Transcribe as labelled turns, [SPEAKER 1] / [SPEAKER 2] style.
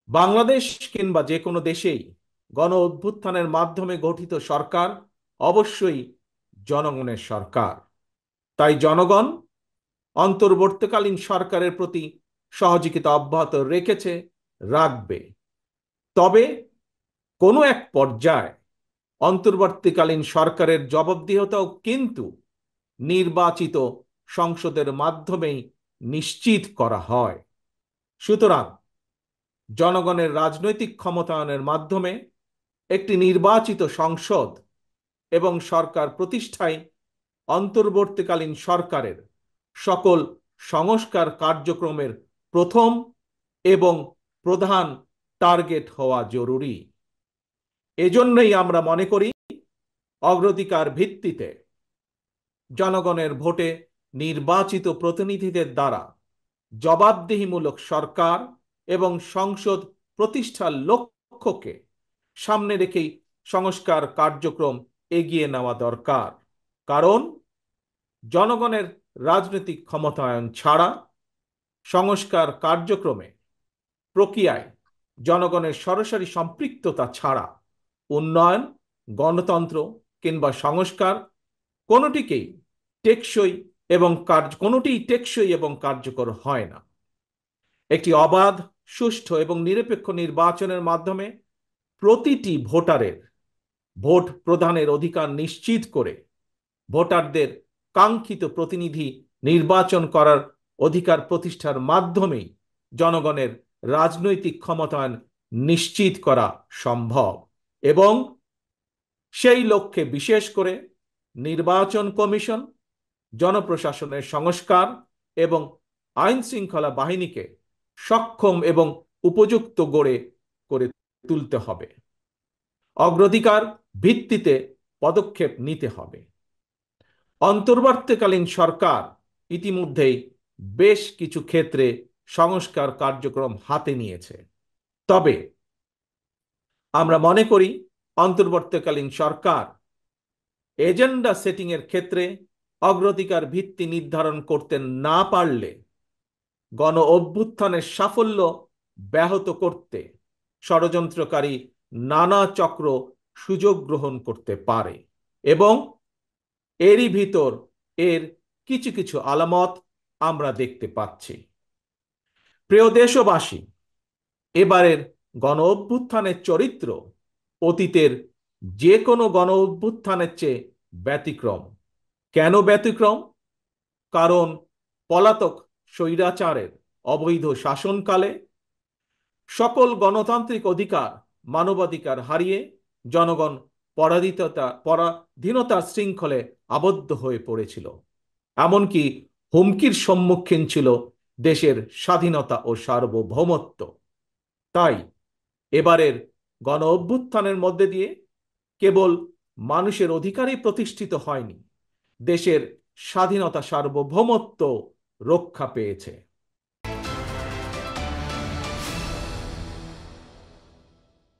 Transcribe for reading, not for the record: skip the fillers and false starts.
[SPEAKER 1] বাংলাদেশ কিংবা যে কোনো দেশেই গণ অভ্যুত্থানের মাধ্যমে গঠিত সরকার অবশ্যই জনগণের সরকার। তাই জনগণ অন্তর্বর্তীকালীন সরকারের প্রতি সহযোগিতা অব্যাহত রেখেছে, রাখবে। তবে কোনো এক পর্যায়ে অন্তর্বর্তীকালীন সরকারের জবাবদিহিতাও কিন্তু নির্বাচিত সংসদের মাধ্যমেই নিশ্চিত করা হয়। সুতরাং জনগণের রাজনৈতিক ক্ষমতায়নের মাধ্যমে একটি নির্বাচিত সংসদ এবং সরকার প্রতিষ্ঠায় অন্তর্বর্তীকালীন সরকারের সকল সংস্কার কার্যক্রমের প্রথম এবং প্রধান টার্গেট হওয়া জরুরি। এজন্যই আমরা মনে করি অগ্রাধিকার ভিত্তিতে জনগণের ভোটে নির্বাচিত প্রতিনিধিদের দ্বারা জবাবদিহিমূলক সরকার এবং সংসদ প্রতিষ্ঠার লক্ষ্যকে সামনে রেখেই সংস্কার কার্যক্রম এগিয়ে নেওয়া দরকার। কারণ জনগণের রাজনৈতিক ক্ষমতায়ন ছাড়া সংস্কার কার্যক্রমে প্রক্রিয়ায় জনগণের সরাসরি সম্পৃক্ততা ছাড়া উন্নয়ন, গণতন্ত্র কিংবা সংস্কার কোনোটিকেই টেকসই কোনোটিই টেকসই এবং কার্যকর হয় না। একটি অবাধ, সুষ্ঠু এবং নিরপেক্ষ নির্বাচনের মাধ্যমে প্রতিটি ভোটারের ভোট প্রদানের অধিকার নিশ্চিত করে ভোটারদের কাঙ্ক্ষিত প্রতিনিধি নির্বাচন করার অধিকার প্রতিষ্ঠার মাধ্যমেই জনগণের রাজনৈতিক ক্ষমতায়ন নিশ্চিত করা সম্ভব। এবং সেই লক্ষ্যে বিশেষ করে নির্বাচন কমিশন, জনপ্রশাসনের সংস্কার এবং আইন শৃঙ্খলা বাহিনীকে সক্ষম এবং উপযুক্ত করে তুলতে হবে। অগ্রাধিকার ভিত্তিতে পদক্ষেপ নিতে হবে। অন্তর্বর্তীকালীন সরকার ইতিমধ্যেই বেশ কিছু ক্ষেত্রে সংস্কার কার্যক্রম হাতে নিয়েছে। তবে আমরা মনে করি অন্তর্বর্তীকালীন সরকার এজেন্ডা সেটিং এর ক্ষেত্রে অগ্রাধিকার ভিত্তি নির্ধারণ করতে না পারলে গণ অভ্যুত্থানের সাফল্য ব্যাহত করতে ষড়যন্ত্রকারী নানা চক্র সুযোগ গ্রহণ করতে পারে। এবং এরই ভিতর এর কিছু কিছু আলামত আমরা দেখতে পাচ্ছি। প্রিয় দেশবাসী, এবারের গণ অভ্যুত্থানের চরিত্র অতীতের যে কোনো গণ অভ্যুত্থানের চেয়ে ব্যতিক্রম। কেন ব্যতিক্রম? কারণ পলাতক স্বৈরাচারের অবৈধ শাসনকালে সকল গণতান্ত্রিক অধিকার, মানবাধিকার হারিয়ে জনগণ পরাধীনতার শৃঙ্খলে আবদ্ধ হয়ে পড়েছিল। এমনকি হুমকির সম্মুখীন ছিল দেশের স্বাধীনতা ও সার্বভৌমত্ব। তাই এবারের গণ অভ্যুত্থানের মধ্যে দিয়ে কেবল মানুষের অধিকারই প্রতিষ্ঠিত হয়নি, দেশের স্বাধীনতা সার্বভৌমত্ব রক্ষা পেয়েছে।